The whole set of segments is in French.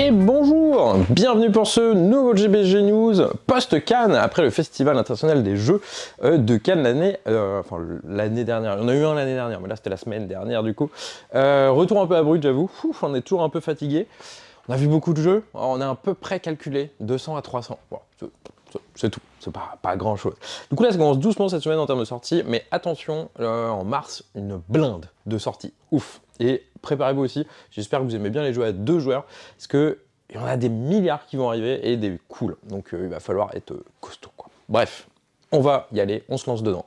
Et bonjour, bienvenue pour ce nouveau GBG News post-Cannes, après le Festival international des jeux de Cannes l'année dernière. Il y en a eu un l'année dernière, mais là c'était la semaine dernière du coup. Retour un peu abrupt, j'avoue, on est toujours un peu fatigué. On a vu beaucoup de jeux, on a à peu près calculé 200 à 300. Bon, c'est tout, c'est pas grand chose. Du coup là ça commence doucement cette semaine en termes de sorties, mais attention, en mars, une blinde de sorties, ouf. Et préparez-vous aussi, j'espère que vous aimez bien les jeux à 2 joueurs, parce que il y en a des milliards qui vont arriver et des cools, donc il va falloir être costaud quoi. Bref, on va y aller, on se lance dedans.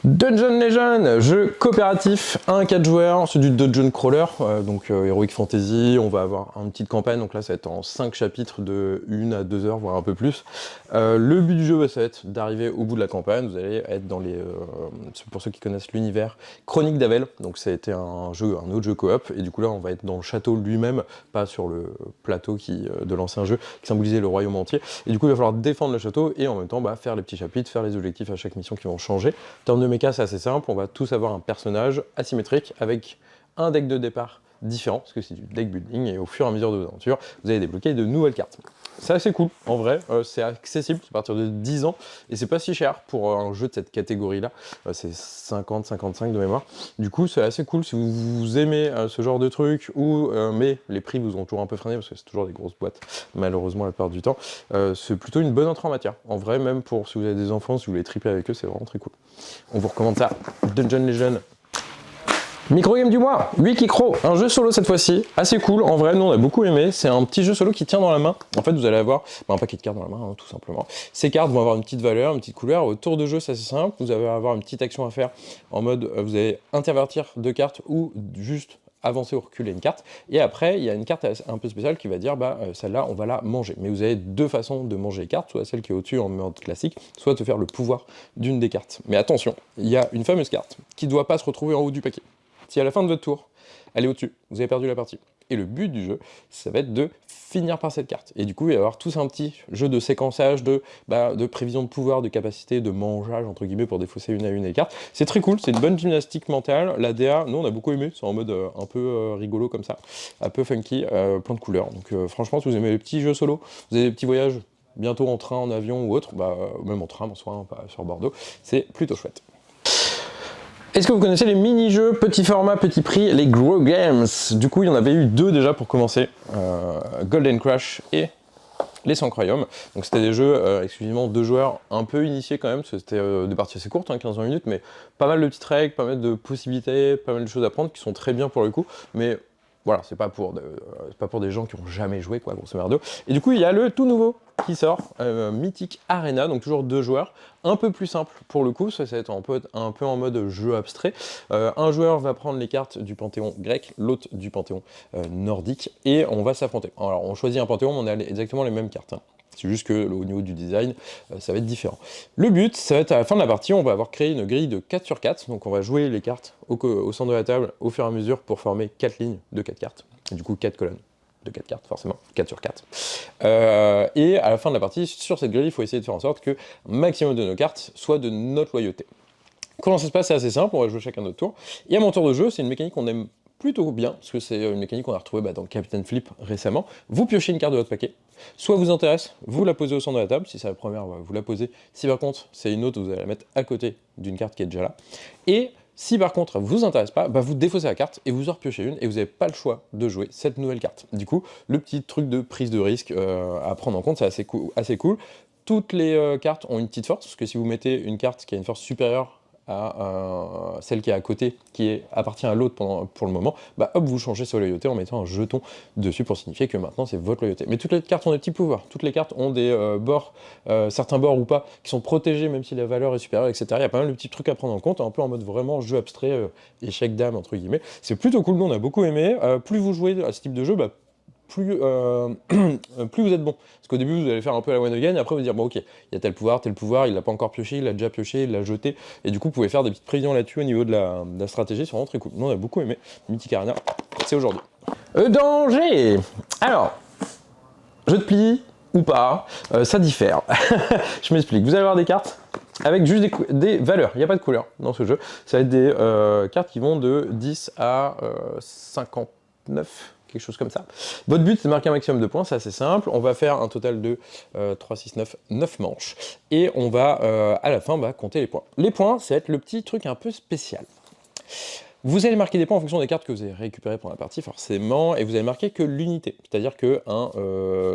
Dungeon Legend, jeu coopératif, 1 à 4 joueurs, c'est du dungeon crawler, donc Heroic Fantasy, on va avoir une petite campagne, donc là ça va être en 5 chapitres de 1 à 2 heures, voire un peu plus. Le but du jeu, ça va être d'arriver au bout de la campagne, vous allez être dans les... pour ceux qui connaissent l'univers, Chronique d'Avel, donc ça a été un autre jeu coop, et du coup là on va être dans le château lui-même, pas sur le plateau de l'ancien jeu, qui symbolisait le royaume entier, et du coup il va falloir défendre le château, et en même temps faire les petits chapitres, faire les objectifs à chaque mission qui vont changer. En termes de méca, c'est assez simple, on va tous avoir un personnage asymétrique avec un deck de départ différent, parce que c'est du deck building, et au fur et à mesure de vos aventures, vous allez débloquer de nouvelles cartes. C'est assez cool, en vrai, c'est accessible, c'est à partir de 10 ans, et c'est pas si cher pour un jeu de cette catégorie-là, c'est 50-55 de mémoire. Du coup, c'est assez cool si vous aimez ce genre de truc, mais les prix vous ont toujours un peu freiné, parce que c'est toujours des grosses boîtes, malheureusement la plupart du temps. C'est plutôt une bonne entrée en matière. En vrai, même pour si vous avez des enfants, si vous voulez tripler avec eux, c'est vraiment très cool. On vous recommande ça, Dungeon Legend. Micro-game du mois, Wikicro, un jeu solo cette fois-ci, assez cool, en vrai, nous on a beaucoup aimé, c'est un petit jeu solo qui tient dans la main, en fait vous allez avoir un paquet de cartes dans la main, tout simplement. Ces cartes vont avoir une petite valeur, une petite couleur, au tour de jeu c'est assez simple, vous allez avoir une petite action à faire, en mode vous allez intervertir 2 cartes ou juste avancer ou reculer une carte, et après il y a une carte un peu spéciale qui va dire celle-là on va la manger, mais vous avez 2 façons de manger les cartes, soit celle qui est au-dessus en mode classique, soit de faire le pouvoir d'une des cartes. Mais attention, il y a une fameuse carte qui ne doit pas se retrouver en haut du paquet. Si à la fin de votre tour, elle est au-dessus, vous avez perdu la partie. Et le but du jeu, ça va être de finir par cette carte. Et du coup, il va y avoir tout un petit jeu de séquençage, de prévision de pouvoir, de capacité, de mangeage, entre guillemets, pour défausser une à une les cartes. C'est très cool, c'est une bonne gymnastique mentale. La DA, nous, on a beaucoup aimé, c'est en mode un peu rigolo comme ça, un peu funky, plein de couleurs. Donc franchement, si vous aimez les petits jeux solo, vous avez des petits voyages, bientôt en train, en avion ou autre, même en train, en soi, hein, pas sur Bordeaux, c'est plutôt chouette. Est-ce que vous connaissez les mini-jeux, petit format, petit prix, les Grow Games? Du coup, il y en avait eu 2 déjà pour commencer, Golden Crush et les Sancroyum. Donc c'était des jeux exclusivement 2 joueurs, un peu initiés quand même, parce que c'était des parties assez courtes, 15-20 minutes, mais pas mal de petites règles, pas mal de possibilités, pas mal de choses à prendre qui sont très bien pour le coup, mais voilà, c'est pas pour des gens qui ont jamais joué, quoi, grosso merdo. Et du coup, il y a le tout nouveau qui sort, Mythic Arena, donc toujours 2 joueurs, un peu plus simple pour le coup, ça va être un peu en mode jeu abstrait. Un joueur va prendre les cartes du panthéon grec, l'autre du panthéon nordique, et on va s'affronter. Alors, on choisit un panthéon, on a exactement les mêmes cartes, hein. C'est juste que au niveau du design, ça va être différent. Le but, ça va être à la fin de la partie, on va avoir créé une grille de 4 sur 4, donc on va jouer les cartes au centre de la table au fur et à mesure pour former 4 lignes de 4 cartes, et du coup 4 colonnes de 4 cartes, forcément, 4 sur 4. Et à la fin de la partie, sur cette grille, il faut essayer de faire en sorte que un maximum de nos cartes soient de notre loyauté. Comment ça se passe? C'est assez simple, on va jouer chacun notre tour. Et à mon tour de jeu, c'est une mécanique qu'on aime plutôt bien, parce que c'est une mécanique qu'on a retrouvée dans le Captain Flip récemment. Vous piochez une carte de votre paquet, soit vous intéresse, vous la posez au centre de la table, si c'est la première, vous la posez. Si par contre c'est une autre, vous allez la mettre à côté d'une carte qui est déjà là. Et si par contre elle vous intéresse pas, vous défaussez la carte et vous en repiochez une, et vous n'avez pas le choix de jouer cette nouvelle carte. Du coup, le petit truc de prise de risque à prendre en compte, c'est assez cool. Toutes les cartes ont une petite force, parce que si vous mettez une carte qui a une force supérieure à celle qui est à côté, appartient à l'autre pour le moment, hop, vous changez sa loyauté en mettant un jeton dessus pour signifier que maintenant c'est votre loyauté. Mais toutes les cartes ont des petits pouvoirs, toutes les cartes ont des bords, certains bords ou pas, qui sont protégés même si la valeur est supérieure, etc. Il y a pas mal de petits trucs à prendre en compte, un peu en mode vraiment jeu abstrait, échec dame entre guillemets. C'est plutôt cool, nous on a beaucoup aimé. Plus vous jouez à ce type de jeu, plus vous êtes bon. Parce qu'au début, vous allez faire un peu la one again, et après vous dire, bon ok, il y a tel pouvoir, il l'a pas encore pioché, il l'a déjà pioché, il l'a jeté, et du coup, vous pouvez faire des petites prévisions là-dessus au niveau de la stratégie, c'est vraiment très cool. Nous, on a beaucoup aimé. Mythic Arena, c'est aujourd'hui. Danger. Alors, jeu de pli ou pas, ça diffère. Je m'explique. Vous allez avoir des cartes avec juste des valeurs, il n'y a pas de couleur dans ce jeu. Ça va être des cartes qui vont de 10 à 50 29, quelque chose comme ça. Votre but, c'est de marquer un maximum de points, c'est assez simple. On va faire un total de 3, 6, 9, 9 manches. Et on va, à la fin, compter les points. Les points, ça va être le petit truc un peu spécial. Vous allez marquer des points en fonction des cartes que vous avez récupérées pendant la partie, forcément, et vous allez marquer que l'unité. C'est-à-dire que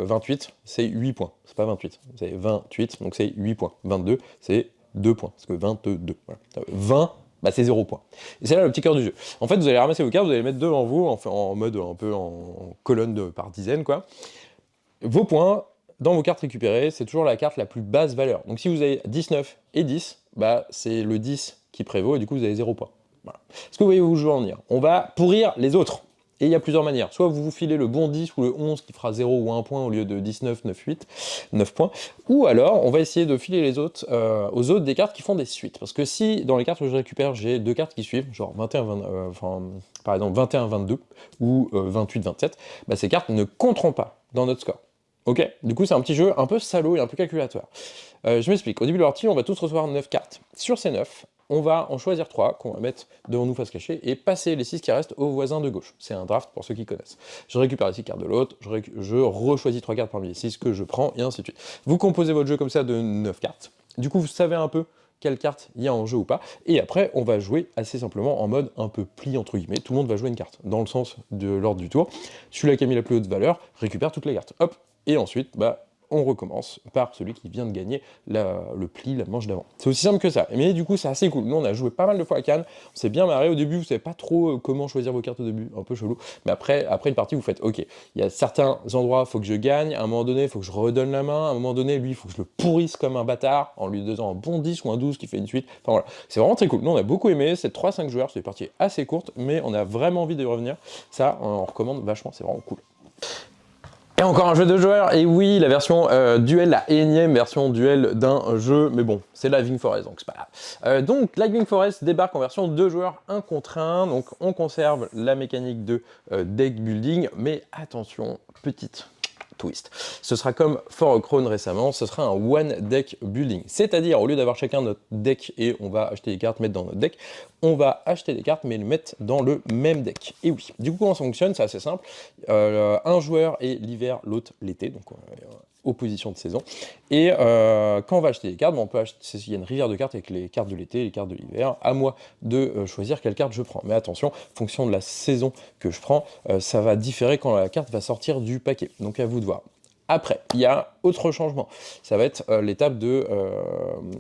28, c'est 8 points. C'est pas 28. Vous avez 28, donc c'est 8 points. 22, c'est 2 points. Parce que 22. Voilà. 20, c'est 0 points. Et c'est là le petit cœur du jeu. En fait, vous allez ramasser vos cartes, vous allez les mettre devant vous, en mode un peu en colonne par dizaines, quoi. Vos points, dans vos cartes récupérées, c'est toujours la carte la plus basse valeur. Donc si vous avez 19 et 10, c'est le 10 qui prévaut, et du coup vous avez 0 points. Voilà. Est-ce que vous voyez où je veux en venir? On va pourrir les autres. Et il y a plusieurs manières. Soit vous vous filez le bon 10 ou le 11 qui fera 0 ou 1 point au lieu de 19, 9, 8, 9 points. Ou alors, on va essayer de filer les autres, aux autres des cartes qui font des suites. Parce que si, dans les cartes que je récupère, j'ai deux cartes qui suivent, genre 21, 20, par exemple 21, 22 ou 28, 27, ces cartes ne compteront pas dans notre score. Ok? Du coup, c'est un petit jeu un peu salaud et un peu calculatoire. Je m'explique. Au début de la partie, on va tous recevoir 9 cartes. Sur ces 9, on va en choisir 3 qu'on va mettre devant nous face cachée et passer les 6 qui restent au voisin de gauche. C'est un draft pour ceux qui connaissent. Je récupère les 6 cartes de l'autre, je re-choisis 3 cartes parmi les 6 que je prends, et ainsi de suite. Vous composez votre jeu comme ça de 9 cartes. Du coup, vous savez un peu quelle carte il y a en jeu ou pas, et après, on va jouer assez simplement en mode un peu pli, entre guillemets. Tout le monde va jouer une carte, dans le sens de l'ordre du tour. Celui-là qui a mis la plus haute valeur récupère toutes les cartes. Hop, et ensuite, on recommence par celui qui vient de gagner le pli, la manche d'avant. C'est aussi simple que ça, mais du coup c'est assez cool. Nous on a joué pas mal de fois à Cannes, on s'est bien marré. Au début vous savez pas trop comment choisir vos cartes au début, un peu chelou, mais après une partie vous faites ok, il y a certains endroits faut que je gagne, à un moment donné il faut que je redonne la main, à un moment donné lui il faut que je le pourrisse comme un bâtard en lui donnant un bon 10 ou un 12 qui fait une suite, enfin voilà, c'est vraiment très cool. Nous on a beaucoup aimé, c'est 3-5 joueurs, c'est une partie assez courte, mais on a vraiment envie d'y revenir, ça on recommande vachement, c'est vraiment cool. Et encore un jeu de joueurs, et oui, la version duel, la énième version duel d'un jeu, mais bon, c'est Living Forest, donc c'est pas grave. Donc, Living Forest débarque en version 2 joueurs 1 contre 1, donc on conserve la mécanique de deck building, mais attention, petite twist. Ce sera comme For Crown récemment, ce sera un one deck building. C'est-à-dire, au lieu d'avoir chacun notre deck et on va acheter des cartes, mettre dans notre deck, on va acheter des cartes mais les mettre dans le même deck. Et oui, du coup comment ça fonctionne? C'est assez simple. Un joueur est l'hiver, l'autre l'été, donc opposition de saison. Et quand on va acheter des cartes, on peut acheter, il y a une rivière de cartes avec les cartes de l'été et les cartes de l'hiver. À moi de choisir quelle carte je prends. Mais attention, en fonction de la saison que je prends, ça va différer quand la carte va sortir du paquet. Donc à vous de voir. Après, il y a autre changement. Ça va être l'étape de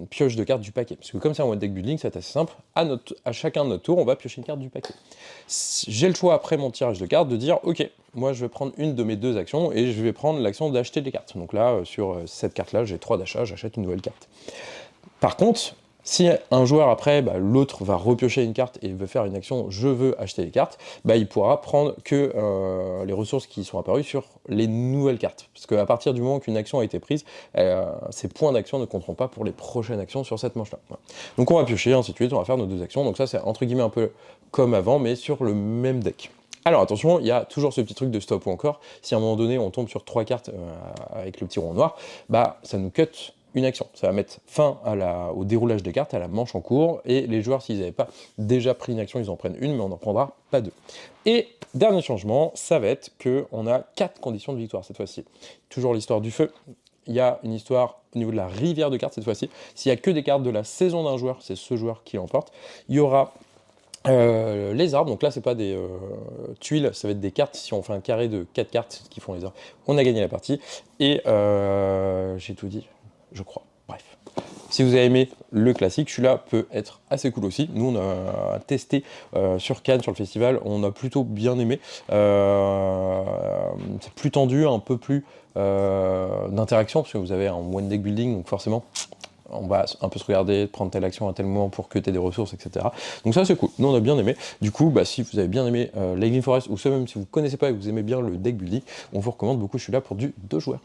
pioche de cartes du paquet. Parce que comme c'est un one deck building, c'est assez simple. À chacun de notre tour, on va piocher une carte du paquet. J'ai le choix après mon tirage de cartes de dire ok, moi je vais prendre une de mes 2 actions et je vais prendre l'action d'acheter des cartes. Donc là, sur cette carte-là, j'ai 3 d'achats, j'achète une nouvelle carte. Par contre, si un joueur après, l'autre va repiocher une carte et veut faire une action, je veux acheter les cartes, il pourra prendre que les ressources qui sont apparues sur les nouvelles cartes. Parce qu'à partir du moment qu'une action a été prise, ces points d'action ne compteront pas pour les prochaines actions sur cette manche-là. Voilà. Donc on va piocher, ainsi de suite, on va faire nos 2 actions. Donc ça c'est entre guillemets un peu comme avant, mais sur le même deck. Alors attention, il y a toujours ce petit truc de stop ou encore. Si à un moment donné on tombe sur 3 cartes avec le petit rond noir, ça nous cut une action. Ça va mettre fin au déroulage des cartes, à la manche en cours, et les joueurs, s'ils n'avaient pas déjà pris une action, ils en prennent une, mais on n'en prendra pas 2. Et dernier changement, ça va être qu'on a 4 conditions de victoire cette fois-ci. Toujours l'histoire du feu. Il y a une histoire au niveau de la rivière de cartes cette fois-ci. S'il n'y a que des cartes de la saison d'un joueur, c'est ce joueur qui l'emporte. Il y aura les arbres, donc là c'est pas des tuiles, ça va être des cartes. Si on fait un carré de 4 cartes qui font les arbres, on a gagné la partie. Et j'ai tout dit, je crois. Bref. Si vous avez aimé le classique, celui-là peut être assez cool aussi. Nous, on a testé sur Cannes, sur le festival, on a plutôt bien aimé. C'est plus tendu, un peu plus d'interaction, parce que vous avez un one deck building, donc forcément, on va un peu se regarder, prendre telle action à tel moment pour que tu aies des ressources, etc. Donc ça c'est cool, nous on a bien aimé. Du coup, si vous avez bien aimé Living Forest, ou même si vous ne connaissez pas et que vous aimez bien le deck building, on vous recommande beaucoup celui-là pour du 2 joueurs.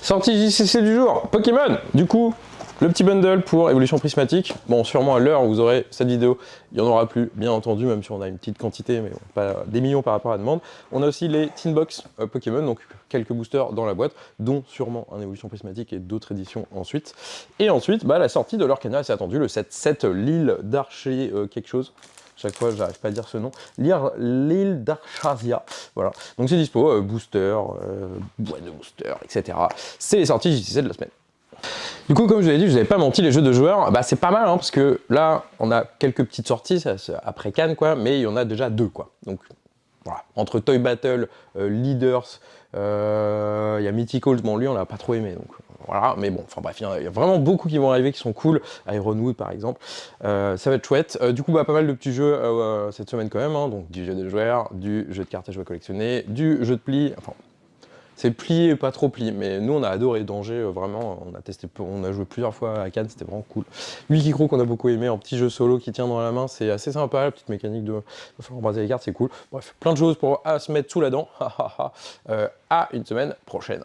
Sortie JCC du jour, Pokémon. Du coup, le petit bundle pour Évolution Prismatique. Bon, sûrement à l'heure où vous aurez cette vidéo, il n'y en aura plus, bien entendu, même si on a une petite quantité, mais bon, pas des millions par rapport à la demande. On a aussi les Teen Box Pokémon, donc quelques boosters dans la boîte, dont sûrement un Évolution Prismatique et d'autres éditions ensuite. Et ensuite, la sortie de leur canal, c'est attendu, le 7-7, l'île d'Archer quelque chose. chaque fois j'arrive pas à dire ce nom, l'île d'Archasia, voilà, donc c'est dispo, booster, boîte de booster, etc. C'est les sorties JCC de la semaine. Du coup, comme je vous l'ai dit, je vous avais pas menti, les jeux de joueurs, bah c'est pas mal, hein, parce que là, on a quelques petites sorties, après Cannes, quoi, mais il y en a déjà 2, quoi. Donc, voilà. Entre Toy Battle, Leaders, il y a Mythicals, bon, lui, on l'a pas trop aimé, donc voilà, mais bon, enfin bref, il y a vraiment beaucoup qui vont arriver, qui sont cool, Ironwood, par exemple, ça va être chouette. Du coup, bah, pas mal de petits jeux cette semaine, quand même, hein, donc du jeu de joueurs, du jeu de cartes à jouer collectionner, du jeu de pli, enfin, c'est plié, pas trop plié, mais nous on a adoré Danger, vraiment, on a testé, on a joué plusieurs fois à Cannes, c'était vraiment cool. Wikicro qu'on a beaucoup aimé, un petit jeu solo qui tient dans la main, c'est assez sympa, la petite mécanique de, il va falloir embrasser les cartes, c'est cool. Bref, plein de choses pour se mettre sous la dent, à une semaine prochaine.